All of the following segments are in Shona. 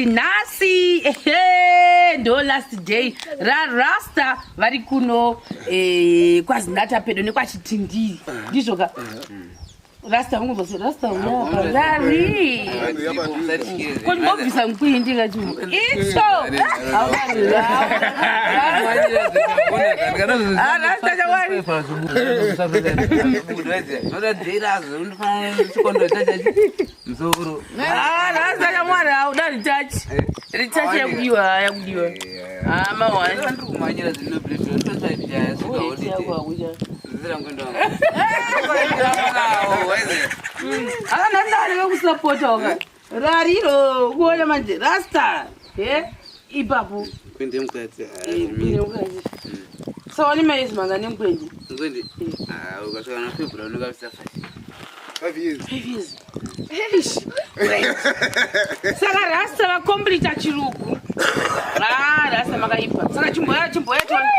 Nasi ndo last day rasta vari kuno kwazinata pedo nekwachitindiri ndizvoka rasta vangu rasta rari konibobvisa mkwii ndingati ito rasta chawari rasta chamwari hauda ritachi ritachi yakudiwa mawani akanandari vekusapota waka rariro kuona manje rasta ipapo sawani maezi manga nemkwendi ukasvika February unokavisa 5 years. Saka rasta vakomplita chirugu rasta makaipa saka chimboya chona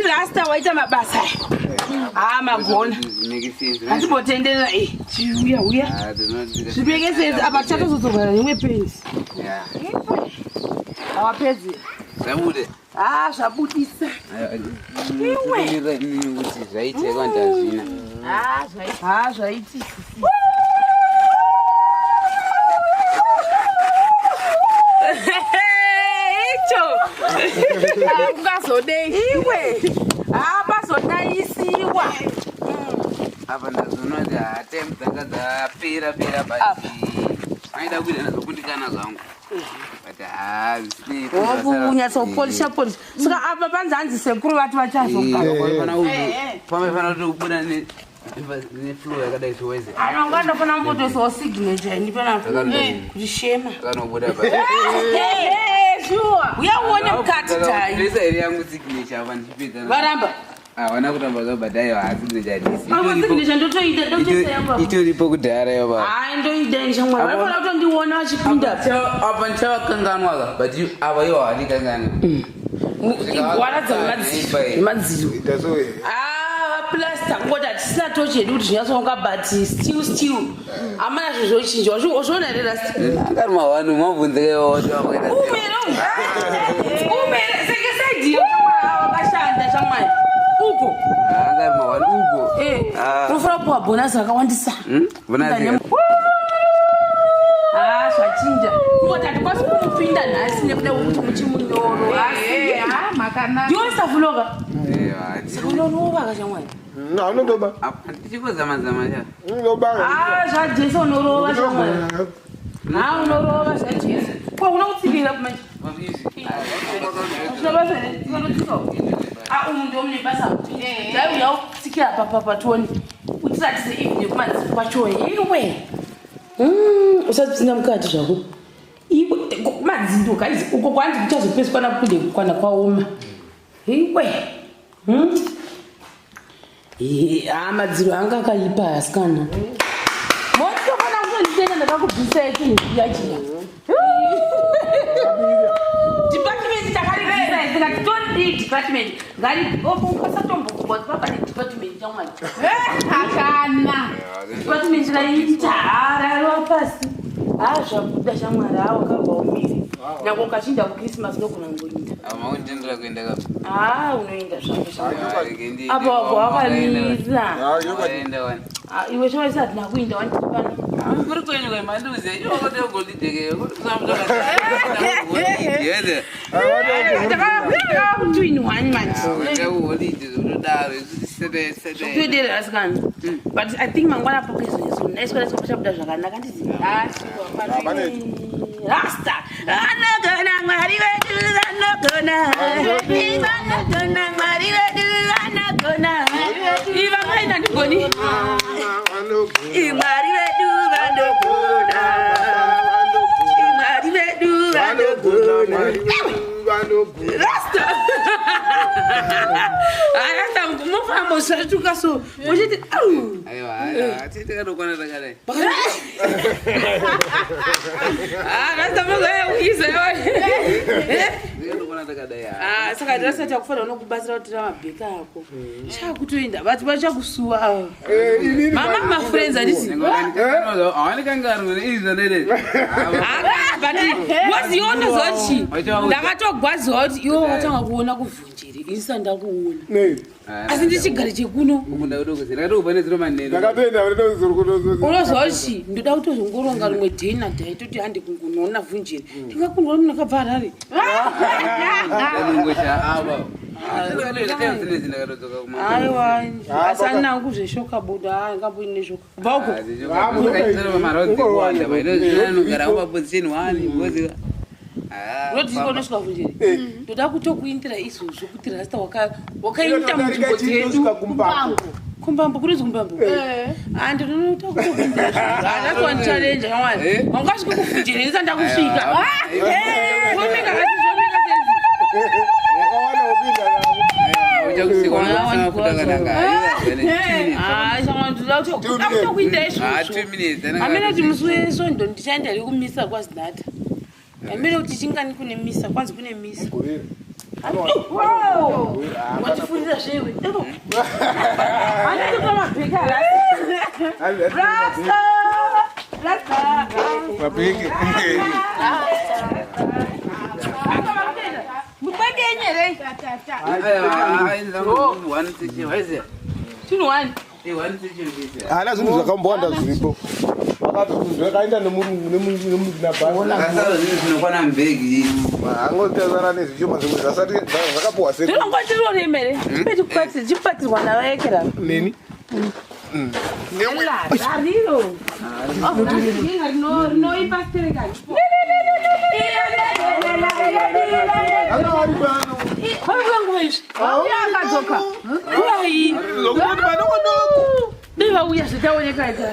Rasta waita mabasa magona handimbotenderera uya zvipekese apa chatozozorwa nemwe penzi awapedzi zvabudisa kuti zvaitekwa ndazvina zvaiti ungazodei iwe bazodaisiwa apa ndazonoti hatem dzanga dzapera basi aida kuita nazokundikana zvangu. But unyatsopolisha polisha saka apa panzanzi sekuru vati vachazoka pamefana kuti kubuda neflow yakadai zviweze. Anonga ndofana mbotosawo signature ini panapa kuti shema. Kanobuda uya uone mukati tai. Ndisa iri yangu signature apa ndichipedza. Varamba. Hawana kutamba zvabhadhayo asi ndojadisi. Signature ndotoita ndotoseya. Itoripo kudhara yaba. Hai ndoida shamwari. Vanofana kutondiona vachipinda. Apa ndichavakanganwa ka but ava iwo havikangana. Waradza madziro. Plaster ngoda tisina tochi yedu kuti zvinyatsonga but still amana zvozochinja wazviona here rasta akari mavanhu mabvunzekewo umere sekesaidhiyo wakashanda shamwari uko akari mavanhu uko unofana kupuwa bhonasi rakawandisa zvachinja ngoti hatikwanisi kumupinda nhasi nekuda kuti muchimunyoro ndiwonisafuloka unonovaka shamwari unondoba tichikozamazama cha zvajesu unorova shamwari unorova zvajesu ko una kutsikira kumanje umu ndomune basa daiuya kutsikira papapatoni utiratise ivhine kumanzii kwacho iwe usatipinda mukati zvako iwe madzindo kaizi uko kwandi kuchazopeswa kunde kukwana kwaoma iwe madziro anga akaipa asikana motofana kutonditenda ndakakubvisa etinhu kuyachira department takarivisa tikati tondii department ngaripasatombokuba papa nedepartment chamwari akana department raita rarwa pasi zvabuda shamwari wakabvaumiri nyange ukachinda kuchristmas ndogona ngoinda maunditendera kuenda kapi unoenda zvako apa wabva wakamisa iwe choisi hatina kuinda wandipana kuri kwenyu kaimanduze iwokotegolideke takakutwinhwani manjitodera asikana but I think mangwana apokezonaiswadachabuda zvakanaka ndizi rasta anogona mwari wedu anogona mwari wedu anogona ivakaina ndigoni imwari wedu vanogona imwari wedu vanogona rasta rasta mufambo zvatuka so muchiti tikatokwana takadai rasta mozoyauisa tikatokwana takadai saka rasta takufanira unokubatsira kutira mabheka ako chakutoenda vati vachakusuwa mama mafriends handisi but waziona zochi ndakatogwaziwa kuti iwo watanga kuona kuvhunjeri isa ndakuona asi ndichigari chekuno unozochi ndoda kutozongoronga rimwe dhei nadhai toti handi kungonoona vhunjeri ndingakundwa munakabva harare aiwa asana kuzveshoka buda ngambuyine shoka bauko rodikonosvika vhunjeri ndoda kutokuindira izvozvo kuti rasta wakaita munzvimbo dzedu kumbambo kurizi kumbambo ndinoda kutokuindira zvazvazwanichalenja kamwari wangasvika kuvhunjeri ndisa ndakusvika omeka asi zvomeka senzi amene kuti musi wesondo ndichaenda ri kumisa kwazinata amene kuti chingani kune misa kwanzi kune misa watifundira zvewe andatopa mabheka mabheki mukwendenyerei hana zvinhu zvakambowanda zviripo zvakaenda nemunabhasinokwana mbegi angotazana nezvichoma zvimwe zvasati zvakapuwa seongotiroremere chipatirwa navaekera neni rariro No ipastelekani. Deva uya sitaoneka ita.